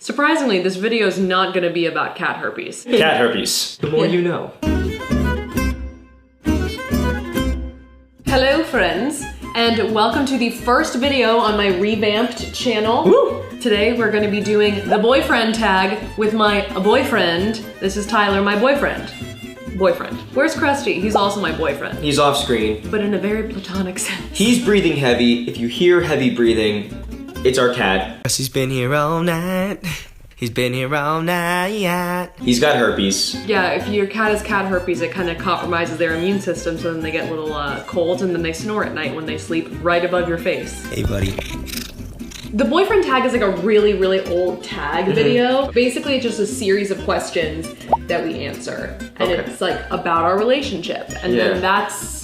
Surprisingly, this video is not gonna be about cat herpes. Cat herpes. The more you know. Hello friends, and welcome to the first video on my revamped channel. Woo! Today we're gonna be doing the boyfriend tag with my boyfriend. This is Tyler, my boyfriend. Where's Krusty? He's also my boyfriend. He's off screen. But in a very platonic sense. He's breathing heavy. If you hear heavy breathing, it's our cat. He's been here all night. He's been here all night. He's got herpes. Yeah, if your cat has cat herpes, it kind of compromises their immune system, so then they get little colds and then they snore at night when they sleep right above your face. Hey, buddy. The boyfriend tag is like a really, really old tag video. Basically, it's just a series of questions that we answer. And it's like about our relationship. And then that's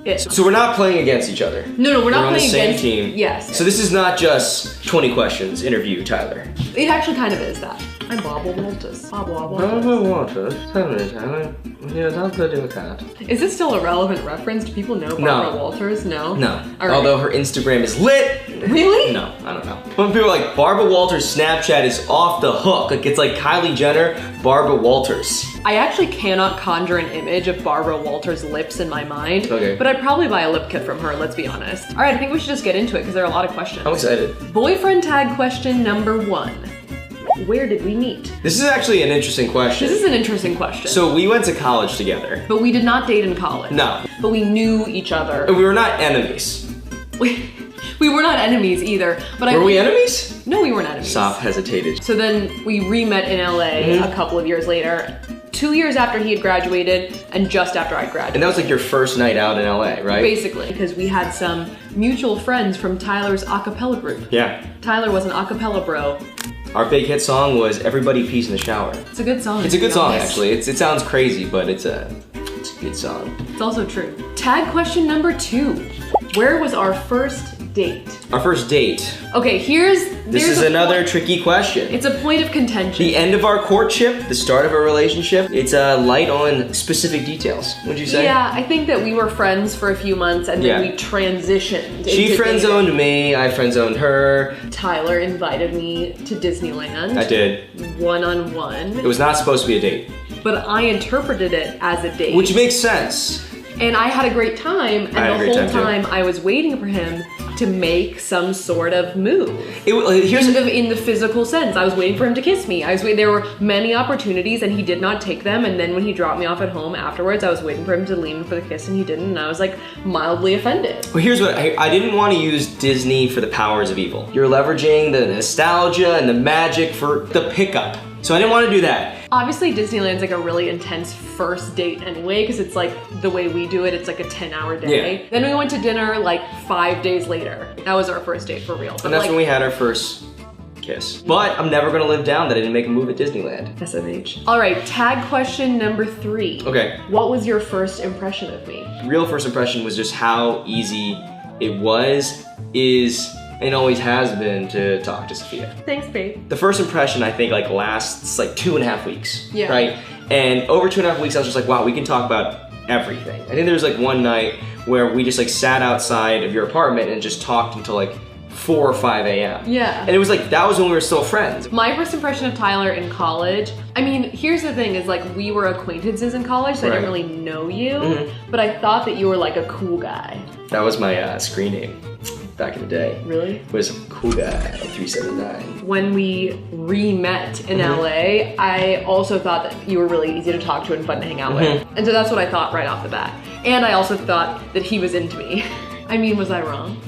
it. So we're not playing against each other. No, we're not on playing the same against team. Yes. So this is not just 20 questions, interview Tyler. It actually kind of is that. I'm Bobble Walters. Walters, tell me, Tyler. Yes, I'll put in a cat. Is this still a relevant reference? Do people know Barbara Walters? No? No. All right. Although her Instagram is lit. Really? No, I don't know. When people are like, Barbara Walters' Snapchat is off the hook. Like, it's like Kylie Jenner, Barbara Walters. I actually cannot conjure an image of Barbara Walters' lips in my mind. Okay. But I'd probably buy a lip kit from her, let's be honest. All right, I think we should just get into it because there are a lot of questions. I'm excited. Boyfriend tag question number 1. Where did we meet? This is actually an interesting question. This is an interesting question. So we went to college together. But we did not date in college. No. But we knew each other. And we were not enemies. We were not enemies either. But Were we enemies? No, we weren't enemies. Saf hesitated. So then we re-met in LA a couple of years later. 2 years after he had graduated and just after I graduated. And that was like your first night out in LA, right? Basically, because we had some mutual friends from Tyler's a cappella group. Yeah. Tyler was an a cappella bro. Our big hit song was Everybody Peace in the Shower. It's a good song. It's a good song, actually. It sounds crazy, but it's a good song. It's also true. Tag question number 2. Where was our first date? Our first date. Okay, This is another tricky question. It's a point of contention. The end of our courtship, the start of our relationship, it's light on specific details, would you say? Yeah, I think that we were friends for a few months and then we transitioned. She friend-zoned me, I friend-zoned her. Tyler invited me to Disneyland. I did. One-on-one. It was not supposed to be a date. But I interpreted it as a date. Which makes sense. And I had a great time, and the whole time I was waiting for him to make some sort of move. In the physical sense, I was waiting for him to kiss me. There were many opportunities and he did not take them, and then when he dropped me off at home afterwards, I was waiting for him to lean in for the kiss and he didn't, and I was like mildly offended. Well, here's what, I didn't want to use Disney for the powers of evil. You're leveraging the nostalgia and the magic for the pickup. So I didn't want to do that. Obviously Disneyland's like a really intense first date anyway, because it's like the way we do it, it's like a 10-hour day. Yeah. Then we went to dinner like 5 days later. That was our first date for real. And that's when we had our first kiss. But I'm never gonna live down that I didn't make a move at Disneyland. SMH. All right, tag question number 3. Okay. What was your first impression of me? Real first impression was just how easy it was, is, and always has been to talk to Safiya. Thanks, babe. The first impression I think like lasts like 2.5 weeks, yeah. Right? And over 2.5 weeks I was just like, wow, we can talk about everything. I think there was like one night where we just like sat outside of your apartment and just talked until like 4 or 5 a.m. Yeah. And it was like, that was when we were still friends. My first impression of Tyler in college, I mean, here's the thing is like we were acquaintances in college, so I didn't really know you, but I thought that you were like a cool guy. That was my screen name back in the day. Really? It was Cool Guy 379. When we re-met in LA, I also thought that you were really easy to talk to and fun to hang out with. And so that's what I thought right off the bat. And I also thought that he was into me. I mean, was I wrong?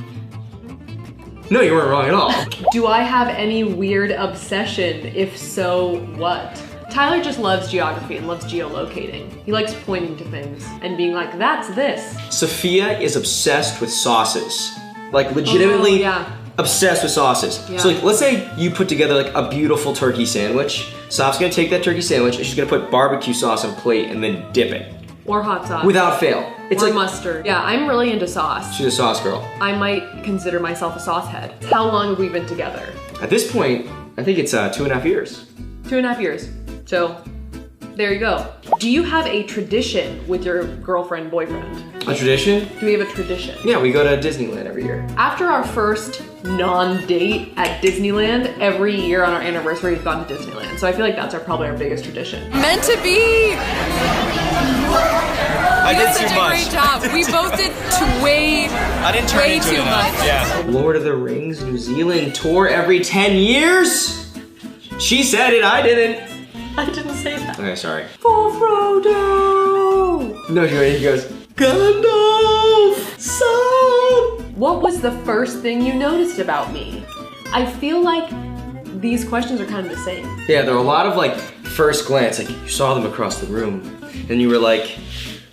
No, you weren't wrong at all. Do I have any weird obsession? If so, what? Tyler just loves geography and loves geolocating. He likes pointing to things and being like, that's this. Safiya is obsessed with sauces. Like legitimately obsessed with sauces. Yeah. So like, let's say you put together like a beautiful turkey sandwich. Saf's gonna take that turkey sandwich and she's gonna put barbecue sauce on a plate and then dip it. Or hot sauce. Without fail. It's or like mustard. Yeah, I'm really into sauce. She's a sauce girl. I might consider myself a sauce head. How long have we been together? At this point, I think it's 2.5 years. 2.5 years. So, there you go. Do you have a tradition with your girlfriend, boyfriend? A tradition? Do we have a tradition? Yeah, we go to Disneyland every year. After our first non-date at Disneyland. Every year on our anniversary, we've gone to Disneyland. So I feel like that's probably our biggest tradition. Meant to be. I did such too a much. great job. We both did I didn't turn way into too it enough. much. Yeah. Lord of the Rings New Zealand tour every 10 years? She said it, I didn't. I didn't say that. Okay, sorry. For Frodo! No, he goes, Gandalf, son! What was the first thing you noticed about me? I feel like these questions are kind of the same. Yeah, there were a lot of like first glance, like you saw them across the room, and you were like,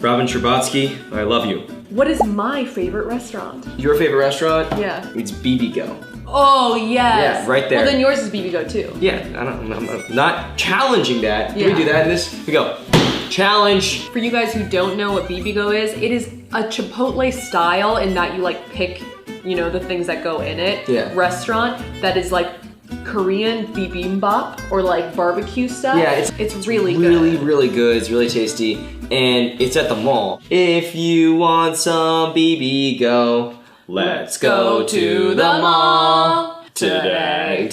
Robin Scherbatsky, I love you. What is my favorite restaurant? Your favorite restaurant? Yeah. It's BB Go. Oh, yes. Yeah, right there. Well, then yours is BB Go too. Yeah, I'm not challenging that. Yeah. Can we do that in this? We go, challenge. For you guys who don't know what BB Go is, it is a Chipotle style in that you like pick, you know, the things that go in it. Yeah. Restaurant that is like Korean bibimbap or like barbecue stuff. Yeah, it's really good. Really good. It's really tasty, and it's at the mall. If you want some BB Go, let's go to the mall today.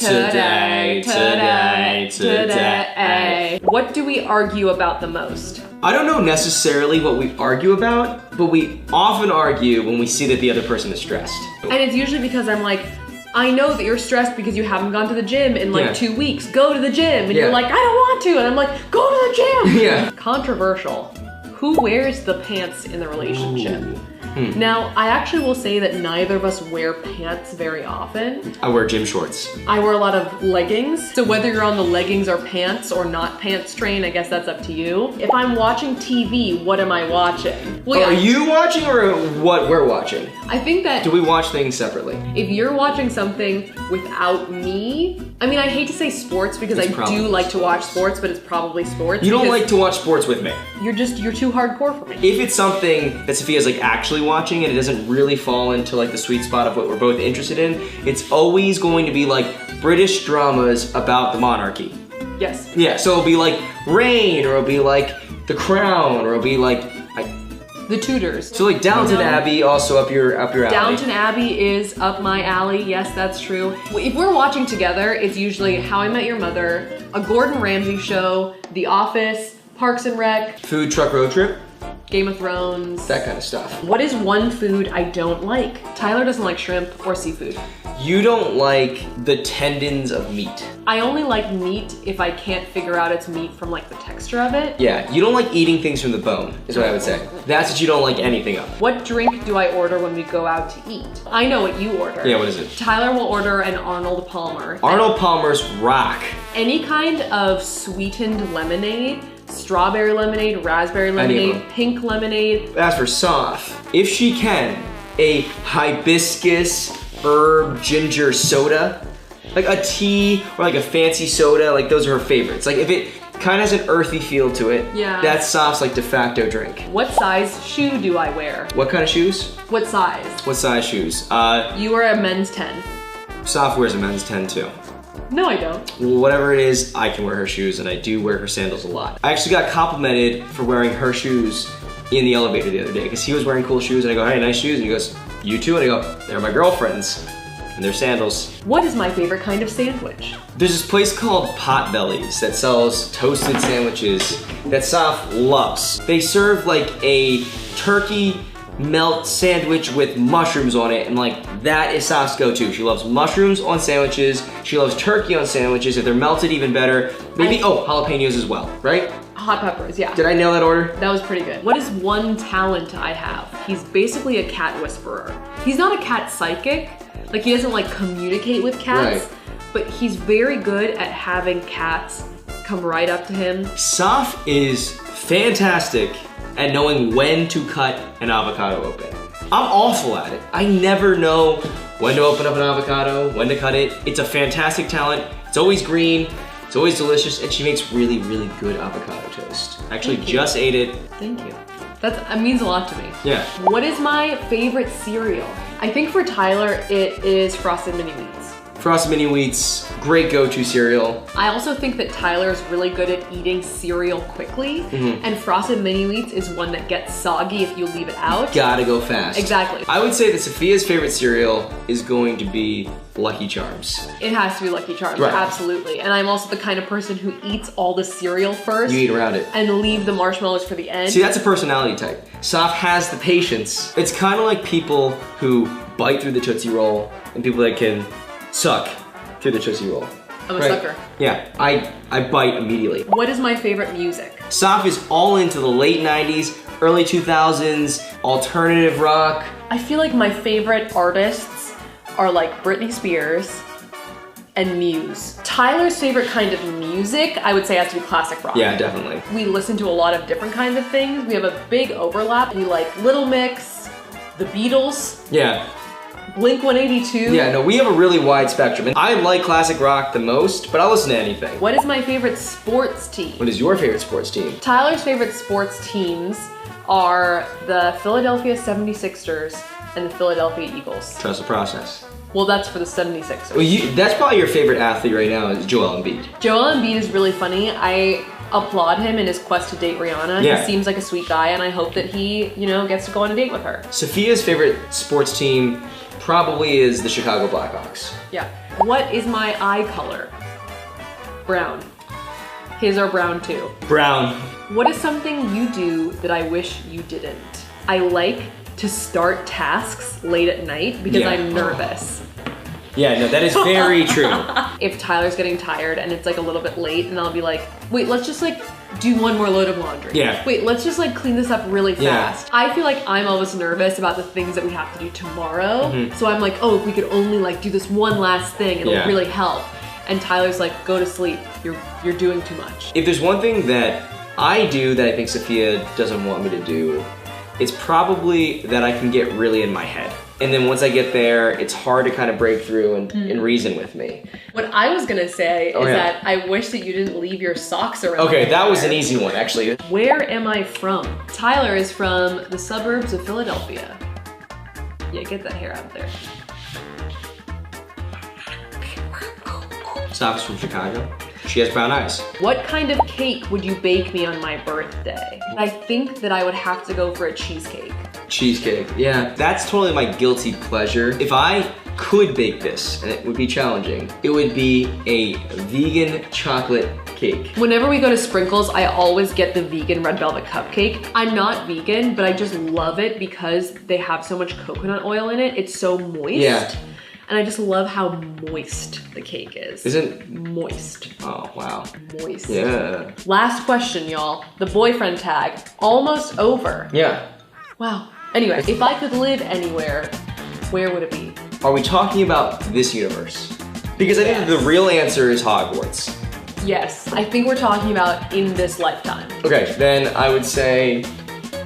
What do we argue about the most? I don't know necessarily what we argue about, but we often argue when we see that the other person is stressed. And it's usually because I'm like, I know that you're stressed because you haven't gone to the gym in like 2 weeks. Go to the gym. And you're like, I don't want to. And I'm like, go to the gym. Yeah. Controversial. Who wears the pants in the relationship? Ooh. Now, I actually will say that neither of us wear pants very often. I wear gym shorts. I wear a lot of leggings. So whether you're on the leggings or pants or not pants train, I guess that's up to you. If I'm watching TV, what am I watching? Well, Are you watching or what we're watching? I think that Do we watch things separately? if you're watching something without me, I mean, I hate to say sports because It's I probably do like to watch sports, but it's probably sports. You don't because like to watch sports with me. You're too hardcore for me. If it's something that Safiya's like actually watching and it doesn't really fall into like the sweet spot of what we're both interested in, it's always going to be like British dramas about the monarchy. Yes. Yeah, so it'll be like Reign, or it'll be like The Crown, or it'll be like The Tudors. so like Downton Abbey, also up your alley. Downton Abbey is up my alley. Yes, that's true. If we're watching together, it's usually How I Met Your Mother, a Gordon Ramsay show, The Office, Parks and Rec, Food truck road trip, Game of Thrones. that kind of stuff. What is one food I don't like? Tyler doesn't like shrimp or seafood. You don't like the tendons of meat. I only like meat if I can't figure out it's meat from like the texture of it. Yeah, you don't like eating things from the bone, is what I would say. That's what you don't like anything of. What drink do I order when we go out to eat? I know what you order. Yeah, what is it? Tyler will order an Arnold Palmer. Arnold Palmer's rock. Any kind of sweetened lemonade, strawberry lemonade, raspberry lemonade, pink lemonade. As for Saf, if she can, a hibiscus herb ginger soda, like a tea or like a fancy soda, like those are her favorites. Like if it kind of has an earthy feel to it, Yeah. that's Saf's like de facto drink. What size shoe do I wear? What kind of shoes? What size? What size shoes? You are a men's 10. Saf wears a men's 10 too. No, I don't. Well, whatever it is, I can wear her shoes, and I do wear her sandals a lot. I actually got complimented for wearing her shoes in the elevator the other day, because he was wearing cool shoes, and I go, hey, nice shoes, and he goes, you too? And I go, they're my girlfriend's, and they're sandals. What is my favorite kind of sandwich? There's this place called Potbellies that sells toasted sandwiches that Saf loves. They serve like a turkey melt sandwich with mushrooms on it, and like that is Saf's go-to. She loves mushrooms on sandwiches. She loves turkey on sandwiches. If they're melted, even better. Maybe, jalapenos as well, right? Hot peppers, yeah. Did I nail that order? That was pretty good. What is one talent I have? He's basically a cat whisperer. He's not a cat psychic. Like he doesn't like communicate with cats, Right. but he's very good at having cats come right up to him. Saf is fantastic at knowing when to cut an avocado open. I'm awful at it. I never know when to open up an avocado, when to cut it. It's a fantastic talent. It's always green, it's always delicious, and she makes really, really good avocado toast. I actually Thank you. just ate it. Thank you. That means a lot to me. Yeah. What is my favorite cereal? I think for Tyler, it is Frosted Mini Wheats. Frosted Mini Wheats, great go-to cereal. I also think that Tyler is really good at eating cereal quickly, and Frosted Mini Wheats is one that gets soggy if you leave it out. Gotta go fast. Exactly. I would say that Safiya's favorite cereal is going to be Lucky Charms. It has to be Lucky Charms, right. Absolutely. And I'm also the kind of person who eats all the cereal first. You eat around it. And leave the marshmallows for the end. See, that's a personality type. Saf has the patience. It's kind of like people who bite through the Tootsie Roll and people that can suck through the Tootsie Roll. I'm a sucker. Yeah, I bite immediately. What is my favorite music? Saf is all into the late 90s, early 2000s, alternative rock. I feel like my favorite artists are like Britney Spears and Muse. Tyler's favorite kind of music, I would say, has to be classic rock. Yeah, definitely. We listen to a lot of different kinds of things. We have a big overlap. We like Little Mix, The Beatles. Yeah. Blink-182. Yeah, no, we have a really wide spectrum. And I like classic rock the most, but I'll listen to anything. What is my favorite sports team? What is your favorite sports team? Tyler's favorite sports teams are the Philadelphia 76ers and the Philadelphia Eagles. Trust the process. Well, that's for the 76ers. Well, that's probably your favorite athlete right now is Joel Embiid. Joel Embiid is really funny. I applaud him in his quest to date Rihanna. Yeah. He seems like a sweet guy, and I hope that he, gets to go on a date with her. Safiya's favorite sports team probably is the Chicago Blackhawks. Yeah. What is my eye color? Brown. His are brown too. Brown. What is something you do that I wish you didn't? I like to start tasks late at night because I'm nervous. Yeah, no, that is very true. If Tyler's getting tired and it's like a little bit late, and I'll be like, wait, let's just like do one more load of laundry. Yeah. Wait, let's just like clean this up really Yeah. fast. I feel like I'm always nervous about the things that we have to do tomorrow. So I'm like, oh, if we could only like do this one last thing, it'll really help. And Tyler's like, go to sleep. You're doing too much. If there's one thing that I do that I think Safiya doesn't want me to do, it's probably that I can get really in my head. And then once I get there, it's hard to kind of break through and reason with me. What I was gonna say is that I wish that you didn't leave your socks around. Okay, that was an easy one, actually. Where am I from? Tyler is from the suburbs of Philadelphia. Yeah, get that hair out there. Saf is from Chicago. She has brown eyes. What kind of cake would you bake me on my birthday? I think that I would have to go for a cheesecake. Cheesecake, yeah. That's totally my guilty pleasure. If I could bake this, and it would be challenging, it would be a vegan chocolate cake. Whenever we go to Sprinkles, I always get the vegan red velvet cupcake. I'm not vegan, but I just love it because they have so much coconut oil in it. It's so moist. Yeah. And I just love how moist the cake is. Isn't moist. Oh, wow. Moist. Yeah. Last question, y'all. The boyfriend tag. Almost over. Yeah. Wow. Anyway, if I could live anywhere, where would it be? Are we talking about this universe? Because I think the real answer is Hogwarts. Yes, I think we're talking about in this lifetime. Okay, then I would say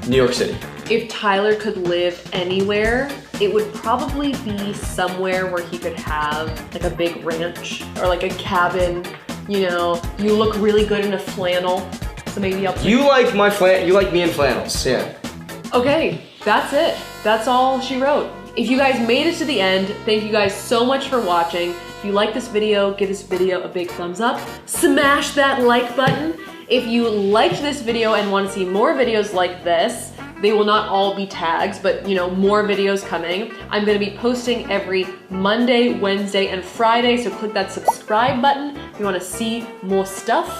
New York City. If Tyler could live anywhere, it would probably be somewhere where he could have like a big ranch or like a cabin. You know, you look really good in a flannel, so maybe I'll. You like you like me in flannels, yeah. Okay, that's it. That's all she wrote. If you guys made it to the end, thank you guys so much for watching. If you like this video, give this video a big thumbs up. Smash that like button. If you liked this video and want to see more videos like this, they will not all be tags, but more videos coming. I'm gonna be posting every Monday, Wednesday, and Friday, so click that subscribe button if you wanna see more stuff.